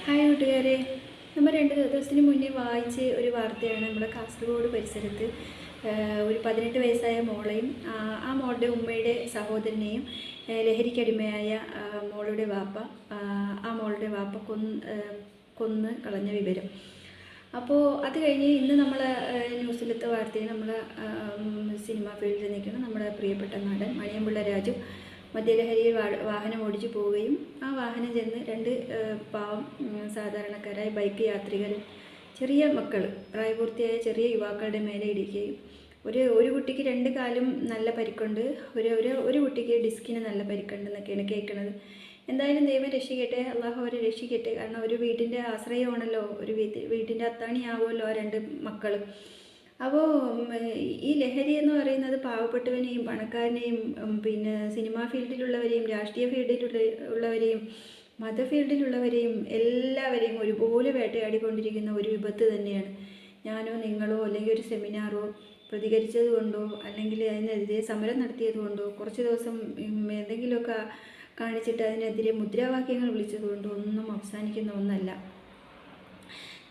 Hi കൂട്ടുകാരെ, നമ്മൾ 2 ദിവസത്തിന് മുന്നേ വായിച്ച ഒരു വാർത്തയാണ്. നമ്മുടെ കാസർഗോഡ് പരിസരത്ത് ഒരു 18 വയസ്സായ മോളെയും ആ മോളുടെ ഉമ്മയുടെ സഹോദരനെയും ലഹരിക്കടിമയായ മോളുടെ വാപ്പ ആ മോളുടെ വാപ്പ കൊന്ന് കളഞ്ഞ വിവരം. അപ്പോൾ അത് കഴിഞ്ഞ് ഇന്ന് നമ്മൾ ന്യൂസിലത്തെ വാർത്തയിൽ നമ്മൾ സിനിമാ ഫീൽഡിൽ നിൽക്കുന്ന നമ്മുടെ പ്രിയപ്പെട്ട നടൻ മണിയമ്പിള്ള രാജു മദ്യലഹരിയിൽ വാഹനം ഓടിച്ചു പോവുകയും ആ വാഹനം ചെന്ന് 2 പാവം സാധാരണക്കാരായ ബൈക്ക് യാത്രികരും ചെറിയ മക്കൾ പ്രായപൂർത്തിയായ ചെറിയ യുവാക്കളുടെ മേലെ ഇടിക്കുകയും ഒരു കുട്ടിക്ക് 2 കാലും നല്ല പരിക്കുണ്ട്, ഒരു കുട്ടിക്ക് ഡിസ്കിന് നല്ല പരിക്കുണ്ടെന്നൊക്കെയാണ് കേൾക്കുന്നത്. എന്തായാലും ദൈവം രക്ഷിക്കട്ടെ, അള്ളാഹു അവരെ രക്ഷിക്കട്ടെ. കാരണം ഒരു വീട്ടിൻ്റെ ആശ്രയമാണല്ലോ, ഒരു വീട്ടിൻ്റെ അത്താണിയാവുമല്ലോ ആ 2 മക്കൾ. അപ്പോൾ ഈ ലഹരി എന്ന് പറയുന്നത് പാവപ്പെട്ടവനെയും പണക്കാരനെയും പിന്നെ സിനിമാ ഫീൽഡിലുള്ളവരെയും രാഷ്ട്രീയ ഫീൽഡിലുള്ളവരെയും മത ഫീൽഡിലുള്ളവരെയും എല്ലാവരെയും ഒരുപോലെ വേട്ടയാടിക്കൊണ്ടിരിക്കുന്ന ഒരു വിപത്ത് തന്നെയാണ്. ഞാനോ നിങ്ങളോ അല്ലെങ്കിൽ ഒരു സെമിനാറോ പ്രതികരിച്ചത് കൊണ്ടോ അല്ലെങ്കിൽ അതിനെതിരെ സമരം നടത്തിയത് കൊണ്ടോ കുറച്ച് ദിവസം എന്തെങ്കിലുമൊക്കെ കാണിച്ചിട്ട് അതിനെതിരെ മുദ്രാവാക്യങ്ങൾ വിളിച്ചത് കൊണ്ടോ ഒന്നും അവസാനിക്കുന്ന ഒന്നല്ല.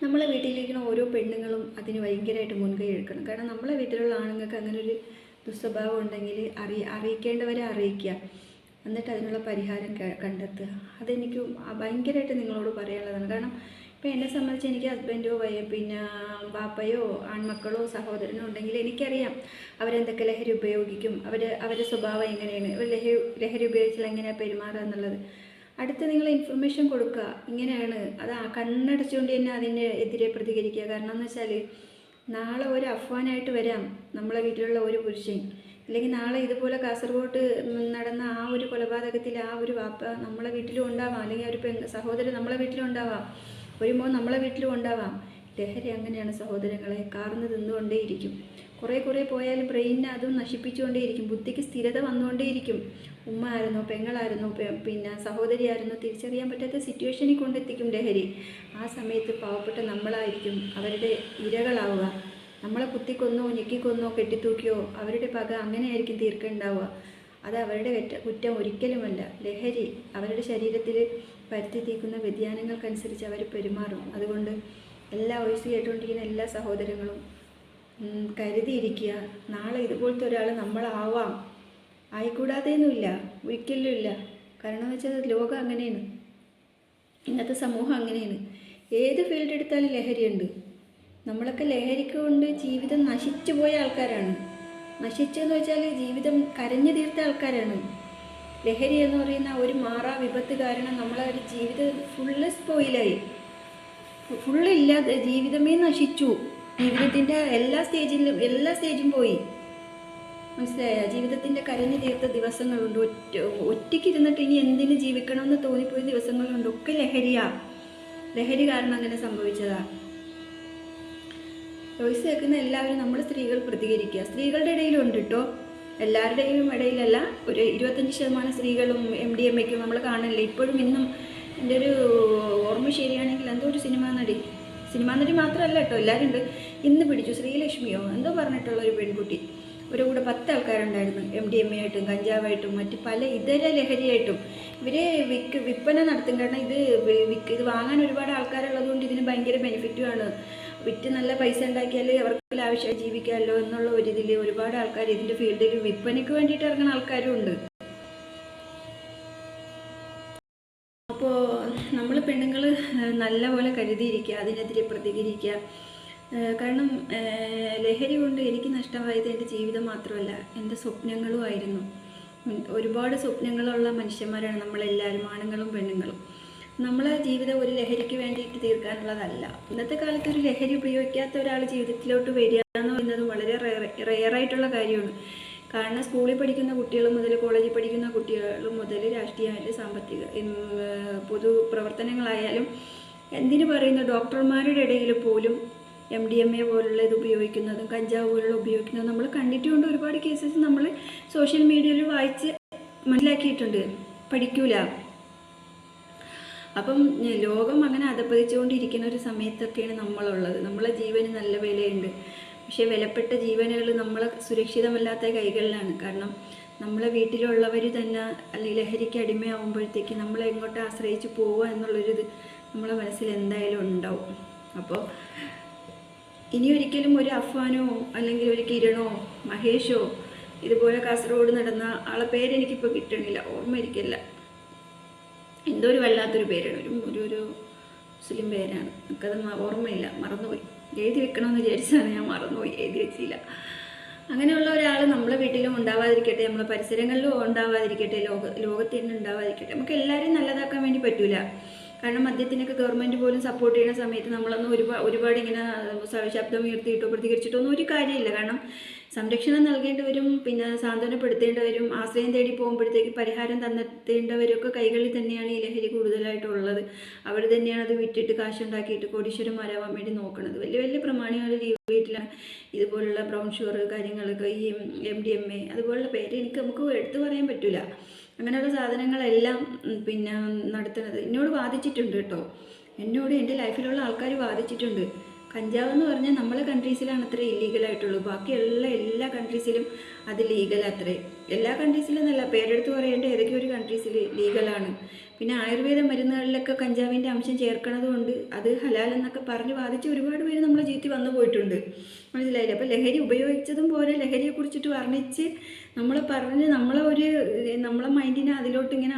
നമ്മളെ വീട്ടിലിരിക്കുന്ന ഓരോ പെണ്ണുങ്ങളും അതിന് ഭയങ്കരമായിട്ട് മുൻകൈ എടുക്കണം. കാരണം നമ്മളെ വീട്ടിലുള്ള ആണുങ്ങൾക്ക് അങ്ങനെ ഒരു ദുസ്വഭാവം ഉണ്ടെങ്കിൽ അറിയിക്കേണ്ടവരെ അറിയിക്കുക, എന്നിട്ട് അതിനുള്ള പരിഹാരം കണ്ടെത്തുക. അതെനിക്ക് ഭയങ്കരമായിട്ട് നിങ്ങളോട് പറയാനുള്ളതാണ്. കാരണം ഇപ്പോൾ എന്നെ സംബന്ധിച്ച് എനിക്ക് ഹസ്ബൻഡോ പിന്നെ ബാപ്പയോ ആൺമക്കളോ സഹോദരനോ ഉണ്ടെങ്കിൽ എനിക്കറിയാം അവരെന്തൊക്കെ ലഹരി ഉപയോഗിക്കും, അവരുടെ സ്വഭാവം എങ്ങനെയാണ്, ലഹരി ഉപയോഗിച്ചാൽ എങ്ങനെയാണ് പെരുമാറുക എന്നുള്ളത്. അടുത്ത് നിങ്ങൾ ഇൻഫർമേഷൻ കൊടുക്കുക. ഇങ്ങനെയാണ് അത് കണ്ണടച്ചുകൊണ്ട് തന്നെ അതിൻ്റെ എതിരെ പ്രതികരിക്കുക. കാരണം എന്ന് വെച്ചാൽ നാളെ ഒരു അഫ്വാനായിട്ട് വരാം നമ്മളെ വീട്ടിലുള്ള ഒരു പുരുഷൻ, അല്ലെങ്കിൽ നാളെ ഇതുപോലെ കാസർഗോഡ് നടന്ന ആ ഒരു കൊലപാതകത്തിൽ ആ ഒരു വാപ്പ നമ്മളെ വീട്ടിലും ഉണ്ടാവാം, അല്ലെങ്കിൽ ഒരു സഹോദരൻ നമ്മളെ വീട്ടിലും ഉണ്ടാവാം, ഒരു മോൻ നമ്മളെ വീട്ടിലും ഉണ്ടാവാം. ലഹരി അങ്ങനെയാണ് സഹോദരങ്ങളെ, കാർന്ന് തിന്നുകൊണ്ടേയിരിക്കും. കുറേ പോയാലും ബ്രെയിനിനെ അതും നശിപ്പിച്ചുകൊണ്ടേയിരിക്കും, ബുദ്ധിക്ക് സ്ഥിരത വന്നുകൊണ്ടേയിരിക്കും. ഉമ്മ ആയിരുന്നോ പെങ്ങളായിരുന്നോ പിന്നെ സഹോദരി ആയിരുന്നോ തിരിച്ചറിയാൻ പറ്റാത്ത സിറ്റുവേഷനിൽ കൊണ്ടെത്തിക്കും ലഹരി. ആ സമയത്ത് പാവപ്പെട്ട നമ്മളായിരിക്കും അവരുടെ ഇരകളാവുക. നമ്മളെ കുത്തിക്കൊന്നോ ഞെക്കിക്കൊന്നോ കെട്ടിത്തൂക്കിയോ അവരുടെ പക അങ്ങനെയായിരിക്കും തീർക്കുന്നുണ്ടാവുക. അത് അവരുടെ കുറ്റം ഒരിക്കലുമല്ല. ലഹരി അവരുടെ ശരീരത്തിൽ വരുത്തിത്തീക്കുന്ന വ്യതിയാനങ്ങൾക്കനുസരിച്ച് അവർ പെരുമാറും. അതുകൊണ്ട് എല്ലാ വോയിസ് കേട്ടുകൊണ്ടിരിക്കുന്ന എല്ലാ സഹോദരങ്ങളും കരുതിയിരിക്കുക. നാളെ ഇതുപോലത്തെ ഒരാൾ നമ്മളാവാം, ആയിക്കൂടാതെയൊന്നുമില്ല, ഒരിക്കലും ഇല്ല. കാരണം എന്ന് വെച്ചാൽ ലോകം അങ്ങനെയാണ്, ഇന്നത്തെ സമൂഹം അങ്ങനെയാണ്. ഏത് ഫീൽഡ് എടുത്താലും ലഹരിയുണ്ട്. നമ്മളൊക്കെ ലഹരിക്ക് കൊണ്ട് ജീവിതം നശിച്ചു പോയ ആൾക്കാരാണ്. നശിച്ചെന്ന് വെച്ചാൽ ജീവിതം കരഞ്ഞു തീർത്ത ആൾക്കാരാണ്. ലഹരി എന്ന് പറയുന്ന ഒരു മാറാ വിപത്ത് കാരണം നമ്മളെ ഒരു ജീവിതം ഫുള്ള് സ്പോയിലായി, ഫുള്ളില്ലാതെ ജീവിതമേ നശിച്ചു. ജീവിതത്തിൻ്റെ എല്ലാ സ്റ്റേജും പോയി. മനസ്സിലായ? ജീവിതത്തിൻ്റെ കരഞ്ഞു തീർത്ത ദിവസങ്ങളുണ്ട്. ഒറ്റയ്ക്ക് ഇരുന്നിട്ട് ഇനി എന്തിനു ജീവിക്കണമെന്ന് തോന്നിപ്പോയ ദിവസങ്ങളുണ്ട്. ഒക്കെ ലഹരി കാരണം അങ്ങനെ സംഭവിച്ചതാ. വോയിസ് കേൾക്കുന്ന എല്ലാവരും നമ്മൾ സ്ത്രീകൾ പ്രതികരിക്കുക. സ്ത്രീകളുടെ ഇടയിലുണ്ട് കേട്ടോ, എല്ലാവരുടെയും ഇടയിലല്ല. ഒരു 25% സ്ത്രീകളും MDMA നമ്മൾ കാണില്ലേ ഇപ്പോഴും ഇന്നും. എൻ്റെ ഒരു ഓർമ്മ ശരിയാണെങ്കിൽ എന്തോ ഒരു സിനിമാ നടി മാത്രമല്ല കേട്ടോ, എല്ലാവരും ഉണ്ട്. ഇന്ന് പിടിച്ചു ശ്രീലക്ഷ്മിയോ എന്തോ പറഞ്ഞിട്ടുള്ള ഒരു പെൺകുട്ടി, ഒരു കൂടെ 10 ആൾക്കാരുണ്ടായിരുന്നു. MDMA ആയിട്ടും കഞ്ചാവായിട്ടും മറ്റ് പല ഇതര ലഹരിയായിട്ടും ഇവരെ വിൽപ്പന നടത്തും. കാരണം ഇത് വാങ്ങാൻ ഒരുപാട് ആൾക്കാരുള്ളതുകൊണ്ട് ഇതിന് ഭയങ്കര ബെനിഫിറ്റുമാണ്. വിറ്റ് നല്ല പൈസ ഉണ്ടാക്കിയാൽ അവർക്ക് ആവശ്യമായി ജീവിക്കാമല്ലോ എന്നുള്ള ഒരു ഇതിൽ ഒരുപാട് ആൾക്കാർ ഇതിൻ്റെ ഫീൽഡിൽ വിൽപ്പനയ്ക്ക് വേണ്ടിയിട്ട് ഇറങ്ങുന്ന ആൾക്കാരും ഉണ്ട്. അപ്പോൾ നമ്മൾ പെണ്ണുങ്ങൾ നല്ലപോലെ കരുതിയിരിക്കുക, അതിനെതിരെ പ്രതികരിക്കുക. കാരണം ലഹരി കൊണ്ട് എനിക്ക് നഷ്ടമായത് എൻ്റെ ജീവിതം മാത്രമല്ല, എൻ്റെ സ്വപ്നങ്ങളും ആയിരുന്നു. ഒരുപാട് സ്വപ്നങ്ങളുള്ള മനുഷ്യന്മാരാണ് നമ്മളെല്ലാവരും, ആണുങ്ങളും പെണ്ണുങ്ങളും. നമ്മളെ ജീവിതം ഒരു ലഹരിക്ക് വേണ്ടിയിട്ട് തീർക്കാനുള്ളതല്ല. ഇന്നത്തെ കാലത്ത് ഒരു ലഹരി ഉപയോഗിക്കാത്ത ഒരാൾ ജീവിതത്തിലോട്ട് വരിക എന്ന് പറയുന്നത് വളരെ റെയറായിട്ടുള്ള കാര്യമാണ്. കാരണം സ്കൂളിൽ പഠിക്കുന്ന കുട്ടികൾ മുതൽ കോളേജിൽ പഠിക്കുന്ന കുട്ടികൾ മുതൽ രാഷ്ട്രീയമായാലും സാമ്പത്തിക പൊതുപ്രവർത്തനങ്ങളായാലും എന്തിനു പറയുന്നു, ഡോക്ടർമാരുടെ ഇടയിൽ പോലും MDMA പോലുള്ള ഇത് ഉപയോഗിക്കുന്നതും കഞ്ചാവ് പോലുള്ള ഉപയോഗിക്കുന്നതും നമ്മൾ കണ്ടിട്ടുണ്ട്. ഒരുപാട് കേസസ് നമ്മൾ സോഷ്യൽ മീഡിയയിൽ വായിച്ച് മനസ്സിലാക്കിയിട്ടുണ്ട്. പഠിക്കൂല. അപ്പം ലോകം അങ്ങനെ അധപ്പതിച്ചുകൊണ്ടിരിക്കുന്ന ഒരു സമയത്തൊക്കെയാണ് നമ്മളുള്ളത്. നമ്മളെ ജീവന് നല്ല വിലയുണ്ട്. പക്ഷേ വിലപ്പെട്ട ജീവനുകൾ നമ്മളെ സുരക്ഷിതമല്ലാത്ത കൈകളിലാണ്. കാരണം നമ്മളെ വീട്ടിലുള്ളവർ തന്നെ അല്ലെങ്കിൽ ലഹരിക്ക് അടിമയാകുമ്പോഴത്തേക്ക് നമ്മളെ എങ്ങോട്ട് ആശ്രയിച്ച് പോവുക എന്നുള്ളൊരിത് നമ്മളെ മനസ്സിൽ എന്തായാലും ഉണ്ടാവും. അപ്പോൾ ഇനി ഒരിക്കലും ഒരു അഫ്വാനോ അല്ലെങ്കിൽ ഒരു കിരണോ മഹേഷോ ഇതുപോലെ കാസർഗോഡ് നടന്ന ആളെ പേരെനിക്കിപ്പോൾ കിട്ടണില്ല, ഓർമ്മയിരിക്കില്ല. എന്തോ ഒരു വല്ലാത്തൊരു പേരാണ്, ഒരു മുസ്ലിം പേരാണ്, എനിക്കത് ഓർമ്മയില്ല, മറന്നുപോയി. എഴുതി വെക്കണമെന്ന് വിചാരിച്ചതാണ്, ഞാൻ മറന്നുപോയി, എഴുതി വെച്ചില്ല. അങ്ങനെയുള്ള ഒരാൾ നമ്മളെ വീട്ടിലും ഉണ്ടാവാതിരിക്കട്ടെ, നമ്മളെ പരിസരങ്ങളിലും ഉണ്ടാവാതിരിക്കട്ടെ, ലോകത്ത് തന്നെ ഉണ്ടാവാതിരിക്കട്ടെ. നമുക്ക് എല്ലാവരെയും നല്ലതാക്കാൻ വേണ്ടി പറ്റൂല. കാരണം മദ്യത്തിനൊക്കെ ഗവൺമെൻറ് പോലും സപ്പോർട്ട് ചെയ്യുന്ന സമയത്ത് നമ്മളൊന്നും ഒരുപാട് ഇങ്ങനെ ശബ്ദം ഉയർത്തിയിട്ടോ പ്രതികരിച്ചിട്ടോ ഒന്നും ഒരു കാര്യമില്ല. കാരണം സംരക്ഷണം നൽകേണ്ടവരും പിന്നെ സാന്ത്വനപ്പെടുത്തേണ്ടവരും ആശ്രയം തേടി പോകുമ്പോഴത്തേക്ക് പരിഹാരം തന്നെത്തേണ്ടവരൊക്കെ കൈകളിൽ തന്നെയാണ് ഈ ലഹരി കൂടുതലായിട്ടുള്ളത്. അവർ തന്നെയാണ് അത് വിറ്റിട്ട് കാശുണ്ടാക്കിയിട്ട് കോടീശ്വരന്മാരാവാൻ വേണ്ടി നോക്കുന്നത്. വലിയ വലിയ പ്രമാണികളുടെ വീട്ടിലാണ് ഇതുപോലുള്ള ബ്രൗൺ ഷുഗർ കാര്യങ്ങളൊക്കെ, ഈ MDMA അതുപോലുള്ള പേര് നമുക്ക് എടുത്തു പറയാൻ പറ്റില്ല. അങ്ങനെയുള്ള സാധനങ്ങളെല്ലാം പിന്നെ നടത്തുന്നത് എന്നോട് വാദിച്ചിട്ടുണ്ട് കേട്ടോ. എന്നോട് എൻ്റെ ലൈഫിലുള്ള ആൾക്കാർ വാദിച്ചിട്ടുണ്ട്. കഞ്ചാവ് എന്ന് പറഞ്ഞാൽ നമ്മളെ കൺട്രീസിലാണ് അത്ര ഇല്ലീഗലായിട്ടുള്ളൂ, ബാക്കിയുള്ള എല്ലാ കൺട്രീസിലും അത് ലീഗൽ അത്രേ. എല്ലാ കൺട്രീസിലും എന്നല്ല, പേരെടുത്ത് പറയേണ്ട ഏതൊക്കെ ഒരു കൺട്രീസിൽ ലീഗലാണ്. പിന്നെ ആയുർവേദ മരുന്നുകളിലൊക്കെ കഞ്ചാവിൻ്റെ അംശം ചേർക്കണത് കൊണ്ട് അത് ഹലാൽ എന്നൊക്കെ പറഞ്ഞ് വാദിച്ച് ഒരുപാട് പേര് നമ്മളെ ജീവിതത്തിൽ വന്നു പോയിട്ടുണ്ട്, മനസ്സിലായില്ലേ? അപ്പോൾ ലഹരി ഉപയോഗിച്ചതും പോലെ ലഹരിയെ കുറിച്ചിട്ട് വർണ്ണിച്ച് നമ്മളെ മൈൻഡിനെ അതിലോട്ട് ഇങ്ങനെ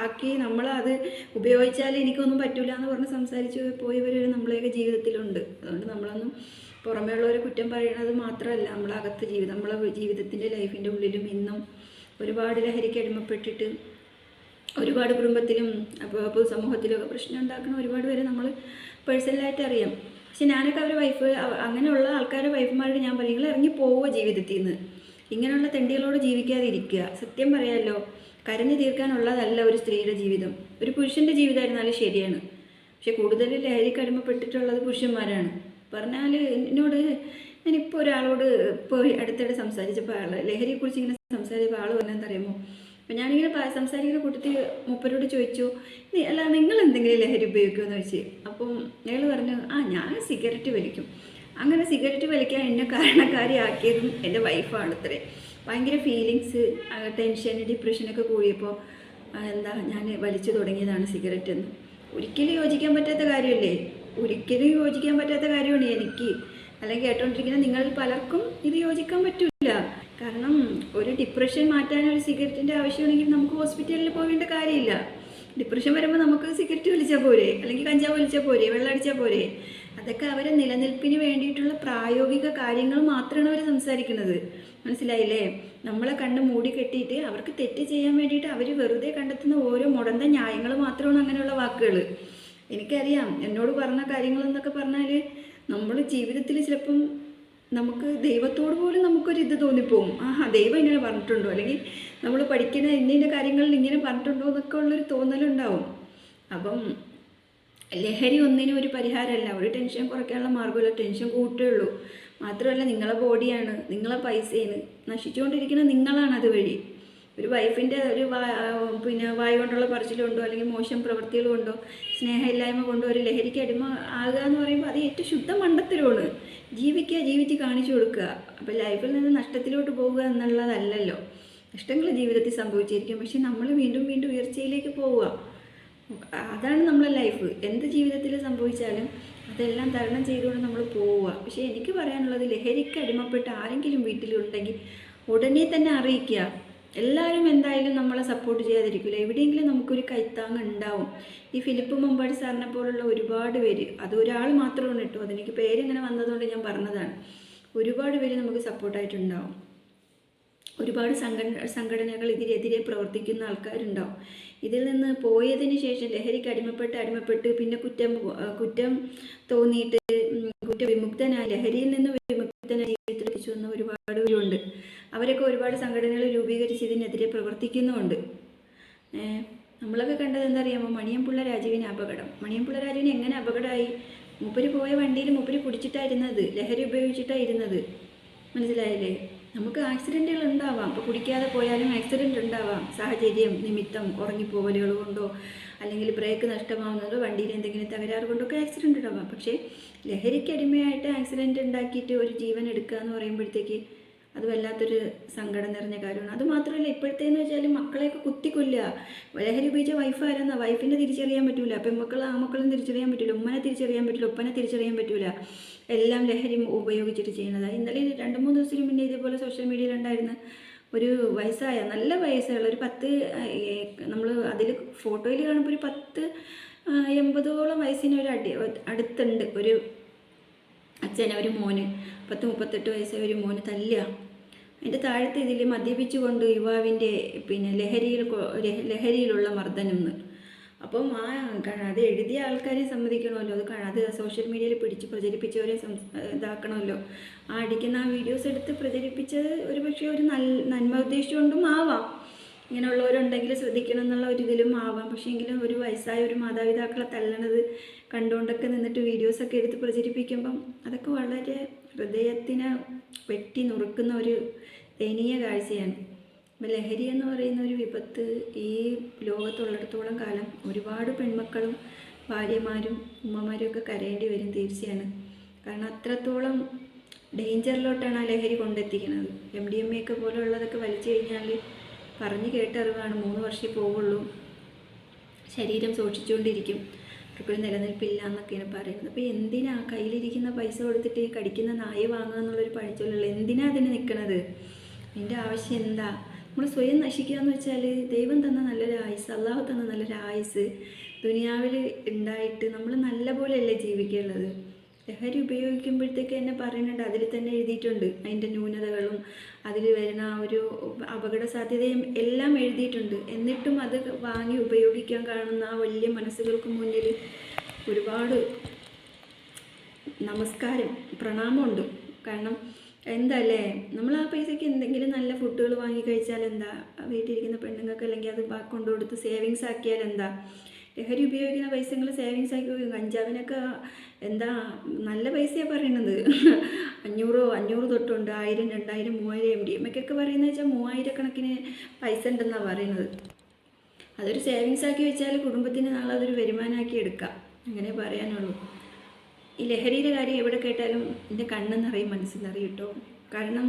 ആക്കി നമ്മളത് ഉപയോഗിച്ചാൽ എനിക്കൊന്നും പറ്റില്ല എന്ന് പറഞ്ഞ് സംസാരിച്ച് പോയവർ നമ്മളെയൊക്കെ ജീവിതത്തിലുണ്ട്. അതുകൊണ്ട് നമ്മളൊന്നും പുറമേ ഉള്ളവരെ കുറ്റം പറയുന്നത് മാത്രമല്ല, നമ്മളകത്ത് നമ്മളെ ജീവിതത്തിൻ്റെ ലൈഫിൻ്റെ ഉള്ളിലും ഇന്നും ഒരുപാട് ലഹരിക്ക് അടിമപ്പെട്ടിട്ട് ഒരുപാട് കുടുംബത്തിലും അപ്പോൾ സമൂഹത്തിലൊക്കെ പ്രശ്നം ഉണ്ടാക്കുന്ന ഒരുപാട് പേര് നമ്മൾ പേഴ്സണലായിട്ട് അറിയാം. പക്ഷെ ഞാനൊക്കെ അങ്ങനെയുള്ള ആൾക്കാരുടെ വൈഫുമാരോട് ഞാൻ പറയും, നിങ്ങൾ ഇറങ്ങി പോവുക ജീവിതത്തിൽ നിന്ന്. ഇങ്ങനെയുള്ള തെണ്ടികളോട് ജീവിക്കാതെ ഇരിക്കുക. സത്യം പറയാമല്ലോ, കരഞ്ഞു തീർക്കാനുള്ളതല്ല ഒരു സ്ത്രീയുടെ ജീവിതം. ഒരു പുരുഷൻ്റെ ജീവിതമായിരുന്നാലും ശരിയാണ്, പക്ഷെ കൂടുതൽ ലഹരിക്ക് അടിമപ്പെട്ടിട്ടുള്ളത് പുരുഷന്മാരാണ്. പറഞ്ഞാൽ ഞാനിപ്പോൾ ഒരാളോട് ഇപ്പോൾ അടുത്തിടെ സംസാരിച്ചപ്പോൾ ലഹരിയെക്കുറിച്ച് ഇങ്ങനെ സംസാരിച്ചപ്പോൾ ആൾ പറഞ്ഞെന്താ അറിയുമോ, അപ്പം ഞാനിങ്ങനെ സംസാരിക്കുന്ന കൂട്ടത്തിൽ മൂപ്പരോട് ചോദിച്ചു, അല്ല നിങ്ങൾ എന്തെങ്കിലും ലഹരി ഉപയോഗിക്കുമെന്ന് ചോദിച്ചു. അപ്പം അയാൾ പറഞ്ഞു, ഞാൻ സിഗരറ്റ് വലിക്കും. അങ്ങനെ സിഗരറ്റ് വലിക്കാൻ എന്നെ കാരണക്കാരിയാക്കിയതും എൻ്റെ വൈഫാണ് അത്രേ. ഭയങ്കര ഫീലിങ്സ്, ടെൻഷൻ, ഡിപ്രഷനൊക്കെ കൂടിയപ്പോൾ ഞാൻ വലിച്ചു തുടങ്ങിയതാണ് സിഗരറ്റ് എന്ന്. ഒരിക്കലും യോജിക്കാൻ പറ്റാത്ത കാര്യമല്ലേ, ഒരിക്കലും യോജിക്കാൻ പറ്റാത്ത കാര്യമാണ് എനിക്ക്, അല്ലെങ്കിൽ കേട്ടോണ്ടിരിക്കുന്ന നിങ്ങളിൽ പലർക്കും ഇത് യോജിക്കാൻ പറ്റില്ല. കാരണം ഒരു ഡിപ്രഷൻ മാറ്റാൻ ഒരു സിഗരറ്റിൻ്റെ ആവശ്യമാണെങ്കിൽ നമുക്ക് ഹോസ്പിറ്റലിൽ പോകേണ്ട കാര്യമില്ല. ഡിപ്രഷൻ വരുമ്പോൾ നമുക്ക് സിഗരറ്റ് വലിച്ചാൽ പോരെ, അല്ലെങ്കിൽ കഞ്ചാവ് വലിച്ചാൽ പോരെ, വെള്ളം അടിച്ചാൽ പോരെ. അതൊക്കെ അവരെ നിലനിൽപ്പിന് വേണ്ടിയിട്ടുള്ള പ്രായോഗിക കാര്യങ്ങൾ മാത്രമാണ് അവർ സംസാരിക്കുന്നത്, മനസ്സിലായില്ലേ? നമ്മളെ കണ്ണ് മൂടി കെട്ടിയിട്ട് അവർക്ക് തെറ്റ് ചെയ്യാൻ വേണ്ടിയിട്ട് അവർ വെറുതെ കണ്ടെത്തുന്ന ഓരോ മുടന്ത ന്യായങ്ങൾ മാത്രമാണ് അങ്ങനെയുള്ള വാക്കുകൾ. എനിക്കറിയാം എന്നോട് പറഞ്ഞ കാര്യങ്ങളെന്നൊക്കെ പറഞ്ഞാൽ നമ്മൾ ജീവിതത്തിൽ ചിലപ്പം നമുക്ക് ദൈവത്തോട് പോലും നമുക്കൊരിത് തോന്നിപ്പോവും, ദൈവം ഇങ്ങനെ പറഞ്ഞിട്ടുണ്ടോ, അല്ലെങ്കിൽ നമ്മൾ പഠിക്കുന്ന ഇന്നിൻ്റെ കാര്യങ്ങളിൽ ഇങ്ങനെ പറഞ്ഞിട്ടുണ്ടോ എന്നൊക്കെ ഉള്ളൊരു തോന്നലുണ്ടാവും. അപ്പം ലഹരി ഒന്നിനും ഒരു പരിഹാരമല്ല, ഒരു ടെൻഷൻ കുറയ്ക്കാനുള്ള മാർഗ്ഗമല്ല, ടെൻഷൻ കൂട്ടുകയുള്ളൂ. മാത്രമല്ല നിങ്ങളെ ബോഡിയാണ്, നിങ്ങളെ പൈസയാണ് നശിച്ചുകൊണ്ടിരിക്കുന്നത്, നിങ്ങളാണ് അതുവഴി. ഒരു വൈഫിൻ്റെ പിന്നെ വായു കൊണ്ടുള്ള പറച്ചിലുകൊണ്ടോ അല്ലെങ്കിൽ മോശം പ്രവൃത്തികൾ കൊണ്ടോ സ്നേഹമില്ലായ്മ കൊണ്ടോ ഒരു ലഹരിക്ക് അടിമ ആകുക എന്ന് പറയുമ്പോൾ അത് ഏറ്റവും ശുദ്ധ മണ്ടത്തരമാണ്. ജീവിച്ച് കാണിച്ചു കൊടുക്കുക. അപ്പോൾ ലൈഫിൽ നിന്ന് നഷ്ടത്തിലോട്ട് പോവുക എന്നുള്ളതല്ലല്ലോ. നഷ്ടങ്ങൾ ജീവിതത്തിൽ സംഭവിച്ചിരിക്കും, പക്ഷെ നമ്മൾ വീണ്ടും ഉയർച്ചയിലേക്ക് പോവുക, അതാണ് നമ്മളെ ലൈഫ്. എന്ത് ജീവിതത്തിൽ സംഭവിച്ചാലും അതെല്ലാം തരണം ചെയ്തുകൊണ്ട് നമ്മൾ പോവുക. പക്ഷേ എനിക്ക് പറയാനുള്ളത്, ലഹരിക്ക് അടിമപ്പെട്ട് ആരെങ്കിലും വീട്ടിലുണ്ടെങ്കിൽ ഉടനെ തന്നെ അറിയിക്കുക. എല്ലാവരും എന്തായാലും നമ്മളെ സപ്പോർട്ട് ചെയ്യാതിരിക്കില്ല, എവിടെയെങ്കിലും നമുക്കൊരു കൈത്താങ് ഉണ്ടാവും. ഈ ഫിലിപ്പ് മമ്പാടി സാറിനെ പോലുള്ള ഒരുപാട് പേര്, അതൊരാൾ മാത്രമാണ് കേട്ടോ, അതെനിക്ക് പേരിങ്ങനെ വന്നതുകൊണ്ട് ഞാൻ പറഞ്ഞതാണ്. ഒരുപാട് പേര് നമുക്ക് സപ്പോർട്ടായിട്ടുണ്ടാവും. ഒരുപാട് സംഘടനകൾ ഇതിനെതിരെ പ്രവർത്തിക്കുന്ന ആൾക്കാരുണ്ടാവും. ഇതിൽ നിന്ന് പോയതിന് ശേഷം ലഹരിക്ക് അടിമപ്പെട്ട് പിന്നെ കുറ്റം തോന്നിയിട്ട് കുറ്റവിമുക്തനായി ലഹരിയിൽ നിന്ന് വിമുക്തനായി ജീവിതത്തിൽ തിരിച്ചു വന്ന ഒരുപാട് പേരുണ്ട്. അവരൊക്കെ ഒരുപാട് സംഘടനകൾ രൂപീകരിച്ച് ഇതിനെതിരെ പ്രവർത്തിക്കുന്നുമുണ്ട്. നമ്മളൊക്കെ കണ്ടത് എന്താ അറിയാമോ, മണിയംപിള്ള രാജുവിന് അപകടം. മണിയംപിള്ള രാജുവിന് എങ്ങനെ അപകടമായി? മൂപ്പര് പോയ വണ്ടിയിൽ മൂപ്പര് കുടിച്ചിട്ടായിരുന്നത്, ലഹരി ഉപയോഗിച്ചിട്ടായിരുന്നത്, മനസ്സിലായില്ലേ? നമുക്ക് ആക്സിഡൻറ്റുകൾ ഉണ്ടാവാം, ഇപ്പോൾ കുടിക്കാതെ പോയാലും ആക്സിഡൻറ്റ് ഉണ്ടാവാം, സാഹചര്യം നിമിത്തം ഉറങ്ങിപ്പോകലുകൾ കൊണ്ടോ അല്ലെങ്കിൽ ബ്രേക്ക് നഷ്ടമാകുന്നതോ വണ്ടിയിൽ എന്തെങ്കിലും തകരാറ് കൊണ്ടൊക്കെ ആക്സിഡൻറ്റ് ഉണ്ടാവാം. പക്ഷേ ലഹരിക്ക് അടിമയായിട്ട് ആക്സിഡൻറ്റ് ഉണ്ടാക്കിയിട്ട് ഒരു ജീവൻ എടുക്കുക എന്ന് പറയുമ്പോഴത്തേക്ക് അത് വല്ലാത്തൊരു സങ്കടം നിറഞ്ഞ കാര്യമാണ്. അതുമാത്രമല്ല ഇപ്പോഴത്തേന്ന് വെച്ചാൽ മക്കളെയൊക്കെ കുത്തിക്കൊല്ലുക. ലഹരി ഉപയോഗിച്ച വൈഫ് ആരെന്നാ, വൈഫിനെ തിരിച്ചറിയാൻ പറ്റൂല, പെൺമക്കൾ ആമക്കളും തിരിച്ചറിയാൻ പറ്റില്ല, ഉമ്മനെ തിരിച്ചറിയാൻ പറ്റില്ല, ഉപ്പനെ തിരിച്ചറിയാൻ പറ്റൂല. എല്ലാം ലഹരി ഉപയോഗിച്ചിട്ട് ചെയ്യുന്നതാണ്. ഇന്നലെ 2-3 ദിവസത്തിന് മുന്നേ ഇതേപോലെ സോഷ്യൽ മീഡിയയിലുണ്ടായിരുന്ന ഒരു വയസ്സായ നല്ല വയസ്സുള്ള ഒരു 10 നമ്മൾ അതിൽ ഫോട്ടോയിൽ കാണുമ്പോൾ ഒരു 10-80ഓളം വയസ്സിന് അടുത്തുണ്ട് ഒരു അച്ഛനെ, ഒരു മോന് 30-38 വയസ്സായ ഒരു മോന് തല്ലുക. അതിൻ്റെ താഴത്തെ ഇതിൽ മദ്യപിച്ചുകൊണ്ട് യുവാവിൻ്റെ ലഹരിയിലുള്ള മർദ്ദനം എന്ന്. അപ്പം അത് എഴുതിയ ആൾക്കാരെ സമ്മതിക്കണമല്ലോ, അത് സോഷ്യൽ മീഡിയയിൽ പിടിച്ച് പ്രചരിപ്പിച്ചവരെ ഇതാക്കണമല്ലോ. അടിക്കുന്ന വീഡിയോസ് എടുത്ത് പ്രചരിപ്പിച്ചത് ഒരു പക്ഷേ ഒരു നന്മ ഉദ്ദേശിച്ചുകൊണ്ടും ആവാം, ഇങ്ങനെയുള്ളവരുണ്ടെങ്കിൽ ശ്രദ്ധിക്കണം എന്നുള്ള ഒരു ഇതിലും ആവാം. പക്ഷേ എങ്കിലും ഒരു വയസ്സായ ഒരു മാതാപിതാക്കളെ തല്ലണത് കണ്ടുകൊണ്ടൊക്കെ നിന്നിട്ട് വീഡിയോസൊക്കെ എടുത്ത് പ്രചരിപ്പിക്കുമ്പം അതൊക്കെ വളരെ ഹൃദയത്തിനെ വെട്ടി നുറുക്കുന്ന ഒരു ദയനീയ കാഴ്ചയാണ്. അപ്പം ലഹരി എന്ന് പറയുന്ന ഒരു വിപത്ത് ഈ ലോകത്തുള്ളിടത്തോളം കാലം ഒരുപാട് പെൺമക്കളും ഭാര്യമാരും ഉമ്മമാരും ഒക്കെ കരയേണ്ടി വരും തീർച്ചയാണ്. കാരണം അത്രത്തോളം ഡേഞ്ചറിലോട്ടാണ് ആ ലഹരി കൊണ്ടെത്തിക്കുന്നത്. MDMA ഒക്കെ പോലുള്ളതൊക്കെ വലിച്ചു കഴിഞ്ഞാൽ പറഞ്ഞു കേട്ടറിവാണ് 3 വർഷം പോവുള്ളൂ, ശരീരം സൂക്ഷിച്ചുകൊണ്ടിരിക്കും, അവർക്കൊരു നിലനിൽപ്പില്ല എന്നൊക്കെയാണ് പറയുന്നത്. അപ്പോൾ എന്തിനാ കയ്യിലിരിക്കുന്ന പൈസ കൊടുത്തിട്ട് കടിക്കുന്ന നായ വാങ്ങുക എന്നുള്ളൊരു പഴഞ്ചൊല്ലുള്ള, എന്തിനാ അതിന് നിൽക്കണത്? അതിൻ്റെ ആവശ്യം എന്താ? നമ്മൾ സ്വയം നശിക്കുക എന്ന് വെച്ചാൽ ദൈവം തന്ന നല്ലൊരു ആയുസ്, അള്ളാഹു തന്ന നല്ലൊരു ആയുസ് ദുനിയാവിൽ ഉണ്ടായിട്ട് നമ്മൾ നല്ല പോലെയല്ലേ ജീവിക്കേണ്ടത്. ലഹരി ഉപയോഗിക്കുമ്പോഴത്തേക്ക് എന്നെ പറയുന്നുണ്ട്, അതിൽ തന്നെ എഴുതിയിട്ടുണ്ട് അതിൻ്റെ ന്യൂനതകളും അതിൽ വരുന്ന ഒരു അപകട സാധ്യതയും എല്ലാം എഴുതിയിട്ടുണ്ട്. എന്നിട്ടും അത് വാങ്ങി ഉപയോഗിക്കാൻ കാണുന്ന ആ വലിയ മനസ്സുകൾക്ക് മുന്നിൽ ഒരുപാട് നമസ്കാരം പ്രണാമമുണ്ട്. കാരണം എന്തല്ലേ, നമ്മൾ ആ പൈസയ്ക്ക് എന്തെങ്കിലും നല്ല ഫുഡുകൾ വാങ്ങി കഴിച്ചാൽ എന്താ, വീട്ടിലിരിക്കുന്ന പെണ്ണുങ്ങൾക്ക് അല്ലെങ്കിൽ അത് കൊണ്ടുകൊടുത്ത് സേവിങ്സ് ആക്കിയാൽ എന്താ? ലഹരി ഉപയോഗിക്കുന്ന പൈസകൾ സേവിങ്സ് ആക്കി ഉപയോഗിക്കും. കഞ്ചാവിനൊക്കെ എന്താ നല്ല പൈസയാണ് പറയുന്നത്, 500 തൊട്ടുണ്ട് 1000, 2000, 3000. MDMAക്കൊക്കെ പറയുന്നത് വെച്ചാൽ 3000 കണക്കിന് പൈസ ഉണ്ടെന്നാണ് പറയുന്നത്. അതൊരു സേവിങ്സ് ആക്കി വെച്ചാൽ കുടുംബത്തിന് നാളെ അതൊരു വരുമാനമാക്കി എടുക്കാം, അങ്ങനെ പറയാനുള്ളൂ. ഈ ലഹരിയുടെ കാര്യം എവിടെ കേട്ടാലും എൻ്റെ കണ്ണെന്നറിയും, മനസ്സിലറിയും കേട്ടോ. കാരണം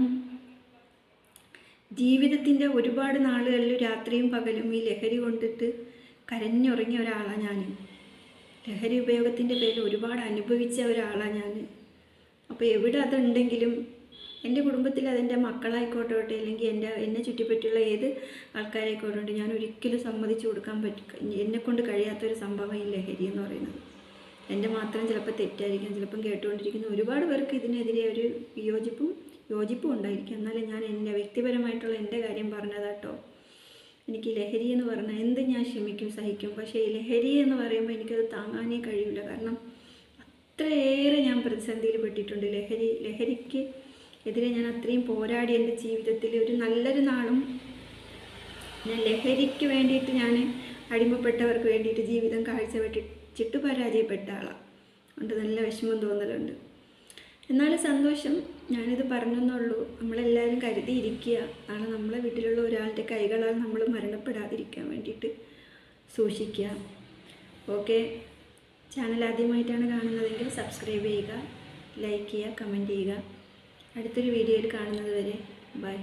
ജീവിതത്തിൻ്റെ ഒരുപാട് നാളുകളിൽ രാത്രിയും പകലും ഈ ലഹരി കൊണ്ടിട്ട് കരഞ്ഞുറങ്ങിയ ഒരാളാണ് ഞാൻ. ലഹരി ഉപയോഗത്തിൻ്റെ പേരിൽ ഒരുപാട് അനുഭവിച്ച ഒരാളാണ് ഞാൻ. അപ്പോൾ എവിടെ അതുണ്ടെങ്കിലും എൻ്റെ കുടുംബത്തിൽ അതെൻ്റെ മക്കളായിക്കോട്ടെ അല്ലെങ്കിൽ എന്നെ ചുറ്റിപ്പറ്റിയുള്ള ഏത് ആൾക്കാരായിക്കോട്ടെ ഞാൻ ഒരിക്കലും സമ്മതിച്ചു കൊടുക്കാൻ എന്നെക്കൊണ്ട് കഴിയാത്തൊരു സംഭവം ഈ ലഹരി എന്ന് പറയുന്നത്. എൻ്റെ മാത്രം ചിലപ്പോൾ തെറ്റായിരിക്കും, ചിലപ്പം കേട്ടുകൊണ്ടിരിക്കുന്ന ഒരുപാട് പേർക്ക് ഇതിനെതിരെ ഒരു യോജിപ്പും ഉണ്ടായിരിക്കും. എന്നാലും ഞാൻ എൻ്റെ വ്യക്തിപരമായിട്ടുള്ള എൻ്റെ കാര്യം പറഞ്ഞതാട്ടോ. എനിക്ക് ലഹരി എന്ന് പറഞ്ഞാൽ എന്ത് ഞാൻ ക്ഷമിക്കും, സഹിക്കും. പക്ഷേ ഈ ലഹരി എന്ന് പറയുമ്പോൾ എനിക്കത് താങ്ങാനേ കഴിയില്ല. കാരണം അത്രയേറെ ഞാൻ പ്രതിസന്ധിയിൽ പെട്ടിട്ടുണ്ട്. ലഹരിക്ക് എതിരെ ഞാൻ അത്രയും പോരാടി. എൻ്റെ ജീവിതത്തിൽ ഒരു നല്ലൊരു നാളും ഞാൻ ലഹരിക്ക് വേണ്ടിയിട്ട് ഞാൻ അടിമപ്പെട്ടവർക്ക് വേണ്ടിയിട്ട് ജീവിതം കാഴ്ചവെച്ചിട്ട് പരാജയപ്പെട്ട ആളാണ്. അതുകൊണ്ട് നല്ല വിഷമം തോന്നലുണ്ട്. എന്നാലും സന്തോഷം, ഞാനിത് പറഞ്ഞെന്നുള്ളൂ. നമ്മളെല്ലാവരും കരുതിയിരിക്കുക. നാളെ നമ്മളെ വീട്ടിലുള്ള ഒരാളുടെ കൈകളാൽ നമ്മൾ മരണപ്പെടാതിരിക്കാൻ വേണ്ടിയിട്ട് സൂക്ഷിക്കുക. ഓക്കെ, ചാനൽ ആദ്യമായിട്ടാണ് കാണുന്നതെങ്കിൽ സബ്സ്ക്രൈബ് ചെയ്യുക, ലൈക്ക് ചെയ്യുക, കമൻറ്റ് ചെയ്യുക. അടുത്തൊരു വീഡിയോയിൽ കാണുന്നത് വരെ ബൈ.